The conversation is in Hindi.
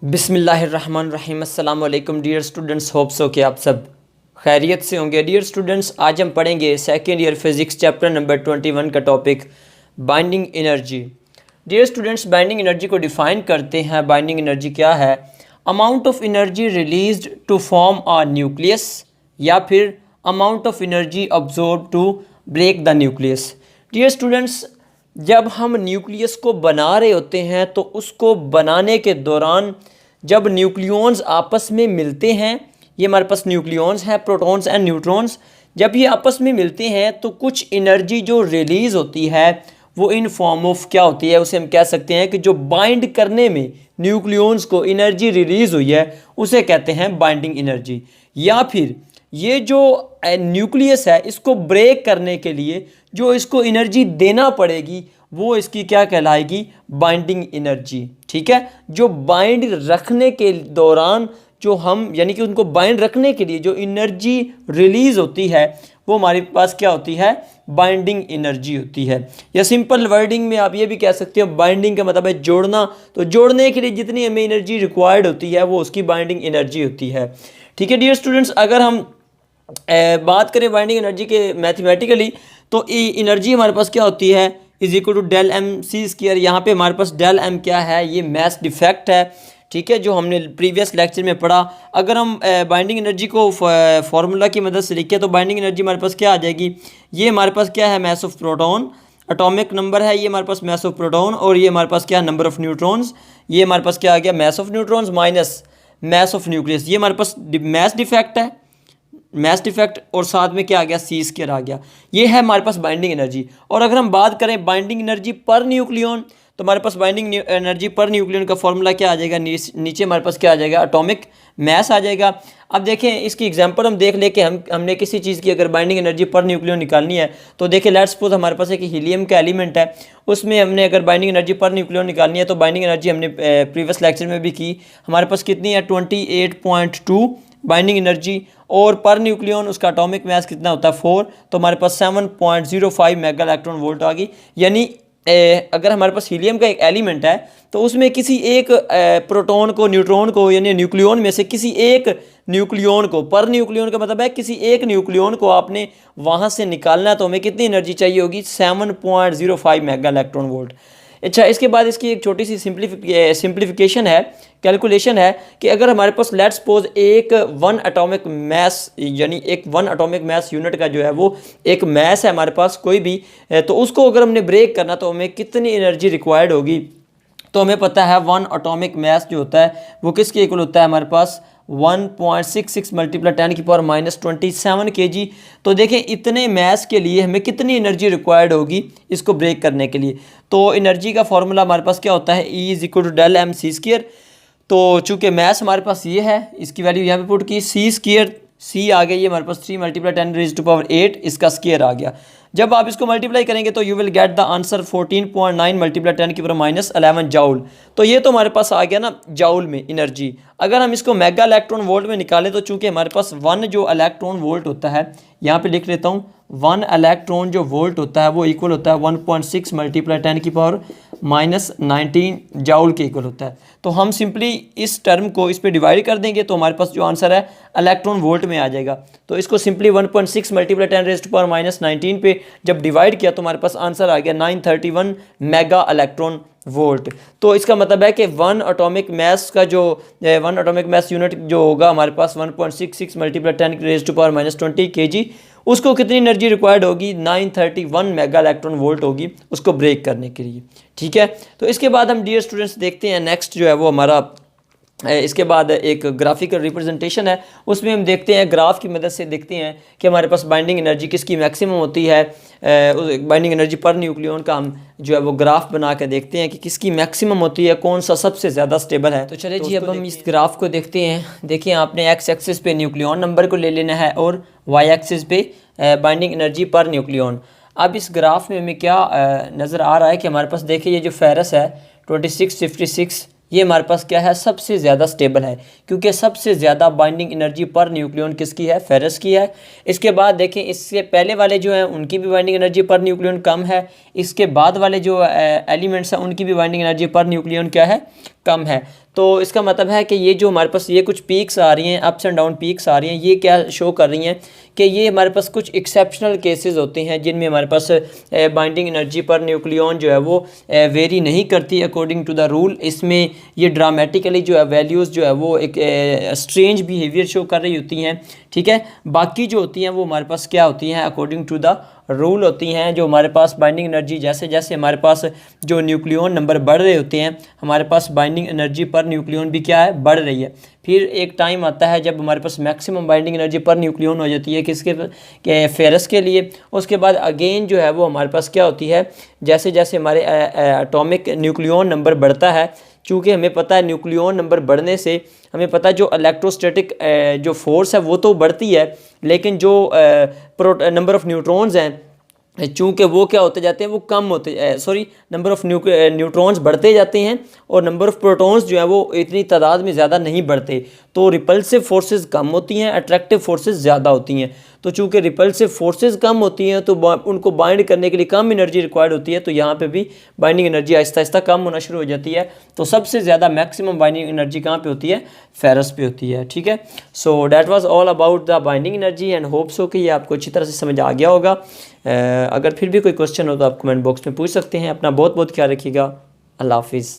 बिस्मिल्लाहिर्रहमानिर्रहीम। अस्सलाम वालेकुम डियर स्टूडेंट्स, होप सो कि आप सब खैरियत से होंगे। डियर स्टूडेंट्स, आज हम पढ़ेंगे second year physics chapter number 21 का topic binding energy. Dear students, binding energy को डिफ़ाइन करते हैं। बाइंडिंग एनर्जी क्या है? Amount of energy released to form a nucleus, या फिर amount of energy absorb to break the nucleus. Dear students, जब हम न्यूक्लियस को बना रहे होते हैं तो उसको बनाने के दौरान जब न्यूक्लियॉन्स आपस में मिलते हैं, ये हमारे पास न्यूक्लियॉन्स हैं, प्रोटॉन्स एंड न्यूट्रॉन्स, जब ये आपस में मिलते हैं तो कुछ एनर्जी जो रिलीज़ होती है वो इन फॉर्म ऑफ क्या होती है, उसे हम कह सकते हैं कि जो बाइंड करने में न्यूक्लियॉन्स को एनर्जी रिलीज़ हुई है उसे कहते हैं बाइंडिंग एनर्जी। या फिर ये जो न्यूक्लियस है इसको ब्रेक करने के लिए जो इसको एनर्जी देना पड़ेगी वो इसकी क्या कहलाएगी? Binding energy. ठीक है, जो बाइंड रखने के दौरान जो हम यानी कि उनको बाइंड रखने के लिए जो एनर्जी रिलीज़ होती है वो हमारे पास क्या होती है? बाइंडिंग एनर्जी होती है। या सिंपल वर्डिंग में आप ये भी कह सकते हो, बाइंडिंग का मतलब है जोड़ना, तो जोड़ने के लिए जितनी हमें एनर्जी रिक्वायर्ड होती है वो उसकी बाइंडिंग एनर्जी होती है। ठीक है डियर स्टूडेंट्स, अगर हम बात करें बाइंडिंग एनर्जी के मैथमेटिकली तो एनर्जी हमारे पास क्या होती है? Is equal to del M C square. यहाँ पे हमारे पास डेल एम क्या है? ये मास डिफेक्ट है। ठीक है, जो हमने प्रीवियस लेक्चर में पढ़ा। अगर हम बाइंडिंग एनर्जी को फार्मूला की मदद से लिखें तो बाइंडिंग एनर्जी हमारे पास क्या आ जाएगी? ये हमारे पास क्या है? Mass of proton, atomic number है ये हमारे पास मास ऑफ प्रोटॉन, और ये हमारे पास क्या है? Number of neutrons. ये हमारे पास क्या आ गया? Mass of neutrons minus mass of nucleus. ये हमारे पास मास डिफेक्ट है, मास डिफेक्ट, और साथ में क्या आ गया? सी स्क्वायर आ गया। ये है हमारे पास बाइंडिंग एनर्जी। और अगर हम बात करें बाइंडिंग एनर्जी पर न्यूक्लियन तो हमारे पास बाइंडिंग एनर्जी पर न्यूक्लियन का फॉर्मूला क्या आ जाएगा? नीचे हमारे पास क्या आ जाएगा? एटॉमिक मास आ जाएगा। अब देखें इसकी एग्जांपल हम देख ले कि हमने किसी चीज़ की अगर बाइंडिंग एनर्जी पर न्यूक्लियन निकालनी है तो देखिए, लेट्स सपोज हमारे पास एक हीलियम का एलिमेंट है, उसमें हमने अगर बाइंडिंग एनर्जी पर न्यूक्लियन निकालनी है तो बाइंडिंग एनर्जी हमने प्रीवियस लेक्चर में भी की, हमारे पास कितनी है? 28.2 बाइंडिंग एनर्जी, और पर न्यूक्लियन उसका एटॉमिक मास कितना होता है? 4, तो हमारे पास 7.05 मेगा इलेक्ट्रॉन वोल्ट आ गई। यानी अगर हमारे पास हीलियम का एक एलिमेंट है तो उसमें किसी एक प्रोटॉन को, न्यूट्रॉन को, यानी न्यूक्लियन में से किसी एक न्यूक्लियन को, पर न्यूक्लियन का मतलब है किसी एक न्यूक्लियन को आपने वहाँ से निकालना है तो हमें कितनी एनर्जी चाहिए होगी? 7.05 मेगा इलेक्ट्रॉन वोल्ट। अच्छा, इसके बाद इसकी एक छोटी सी सिंप्लीफिकेशन है, कैलकुलेशन है कि अगर हमारे पास लेट्स सपोज एक वन एटॉमिक मास, यानी एक वन एटॉमिक मास यूनिट का जो है वो एक मास है हमारे पास कोई भी, तो उसको अगर हमने ब्रेक करना तो हमें कितनी एनर्जी रिक्वायर्ड होगी? तो हमें पता है वन एटॉमिक मास जो होता है वो किसके इक्वल होता है? हमारे पास 1.66 मल्टीप्लाई 10⁻27 kg। तो देखें इतने मास के लिए हमें कितनी एनर्जी रिक्वायर्ड होगी इसको ब्रेक करने के लिए? तो एनर्जी का फॉर्मूला हमारे पास क्या होता है? E is equal to del M C square. तो चूँकि मास हमारे पास ये है, इसकी वैल्यू यहाँ पे पुट की, सी स्क्वायर, सी आ गई ये हमारे पास 3 × 10⁻8, इसका स्क्वायर आ गया। जब आप इसको मल्टीप्लाई करेंगे तो you will get the answer 14.9 × 10⁻11 joule. तो ये तो हमारे पास आ गया ना जाउल में एनर्जी। अगर हम इसको मेगा इलेक्ट्रॉन वोल्ट में निकालें तो चूंकि हमारे पास वन जो इलेक्ट्रॉन वोल्ट होता है, यहाँ पे लिख लेता हूँ, वन इलेक्ट्रॉन जो वोल्ट होता है वो इक्वल होता है 1.6 × 10⁻19 जाउल के इक्वल होता है। तो हम सिंपली इस टर्म को इस पे डिवाइड कर देंगे तो हमारे पास जो आंसर है इलेक्ट्रॉन वोल्ट में आ जाएगा। तो इसको सिंपली 1.6 × 10⁻19 पे जब डिवाइड किया तो हमारे पास आंसर आ गया 931 मेगा इलेक्ट्रॉन वोल्ट। तो इसका मतलब है कि वन एटॉमिक मास का जो वन एटॉमिक मास यूनिट जो होगा हमारे पास 1.66 × 10⁻20 kg, उसको कितनी एनर्जी रिक्वायर्ड होगी? 931 मेगा इलेक्ट्रॉन वोल्ट होगी उसको ब्रेक करने के लिए। ठीक है, तो इसके बाद हम डियर स्टूडेंट्स देखते हैं नेक्स्ट जो है वो हमारा इसके बाद एक ग्राफिकल रिप्रेजेंटेशन है, उसमें हम देखते हैं ग्राफ की मदद से देखते हैं कि हमारे पास बाइंडिंग एनर्जी किसकी मैक्सिमम होती है। बाइंडिंग एनर्जी पर न्यूक्लियन का हम जो है वो ग्राफ बना के देखते हैं कि किसकी मैक्सिमम होती है, कौन सा सबसे ज़्यादा स्टेबल है। तो चले जी अब हम इस ग्राफ को देखते हैं। देखिए आपने एक्स एक्सिस पे न्यूक्लियन नंबर को ले लेना है और वाई एक्सिस पे बाइंडिंग एनर्जी पर न्यूक्लियन। अब इस ग्राफ में हमें क्या नज़र आ रहा है कि हमारे पास देखिए ये जो फेरस है 2656, ये हमारे पास क्या है? सबसे ज़्यादा स्टेबल है, क्योंकि सबसे ज़्यादा बाइंडिंग एनर्जी पर न्यूक्लियन किसकी है? फेरस की है। इसके बाद देखें इससे पहले वाले जो हैं उनकी भी बाइंडिंग एनर्जी पर न्यूक्लियन कम है। इसके बाद वाले जो एलिमेंट्स हैं उनकी भी बाइंडिंग एनर्जी पर न्यूक्लियन क्या है? कम है। तो इसका मतलब है कि ये जो हमारे पास ये कुछ पीक्स आ रही हैं, अप्स एंड डाउन पीक्स आ रही हैं, ये क्या शो कर रही हैं कि ये हमारे पास कुछ एक्सेप्शनल केसेस होते हैं जिनमें हमारे पास बाइंडिंग एनर्जी पर न्यूक्लियन जो है वो वेरी नहीं करती अकॉर्डिंग टू द रूल। इसमें ये ड्रामेटिकली जो है वैल्यूज़ जो है वो एक स्ट्रेंज बिहेवियर शो कर रही होती हैं, ठीक है। बाकी जो होती हैं वो हमारे पास क्या होती हैं, अकॉर्डिंग टू द रूल होती हैं। जो हमारे पास बाइंडिंग एनर्जी जैसे जैसे हमारे पास जो न्यूक्लियन नंबर बढ़ रहे होते हैं, हमारे पास बाइंडिंग एनर्जी पर न्यूक्लियन भी क्या है, बढ़ रही है। फिर एक टाइम आता है जब हमारे पास मैक्सिमम बाइंडिंग एनर्जी पर न्यूक्लियन हो जाती है किसके फेरस के लिए। उसके बाद अगेन जो है वो हमारे पास क्या होती है, जैसे जैसे हमारे एटॉमिक न्यूक्लियन नंबर बढ़ता है, चूँकि हमें पता है न्यूक्लियन नंबर बढ़ने से हमें पता है जो इलेक्ट्रोस्टैटिक जो फोर्स है वो तो बढ़ती है, लेकिन जो नंबर ऑफ़ न्यूट्रॉन्स हैं चूँकि वो क्या होते जाते हैं, वो कम होते नंबर ऑफ़ न्यूट्रॉन्स बढ़ते जाते हैं और नंबर ऑफ़ प्रोटॉन्स जो है वो इतनी तादाद में ज़्यादा नहीं बढ़ते। तो रिपल्सिव फोर्सेस कम होती हैं, अट्रैक्टिव फोर्सेस ज़्यादा होती हैं। तो चूँकि रिपल्सिव फोर्सेस कम होती हैं तो उनको बाइंड करने के लिए कम एनर्जी रिक्वायर्ड होती है, तो यहाँ पे भी बाइंडिंग एनर्जी आहिस्ता आहिस्ता कम होना शुरू हो जाती है। तो सबसे ज़्यादा मैक्सिमम बाइंडिंग एनर्जी कहाँ पे होती है, फेरस पे होती है, ठीक है। So that was all about the binding energy and hope so कि ये आपको अच्छी तरह से समझ आ गया होगा। अगर फिर भी कोई क्वेश्चन हो तो आप कमेंट बॉक्स में पूछ सकते हैं। अपना बहुत बहुत ख्याल रखिएगा। अल्लाह हाफिज़।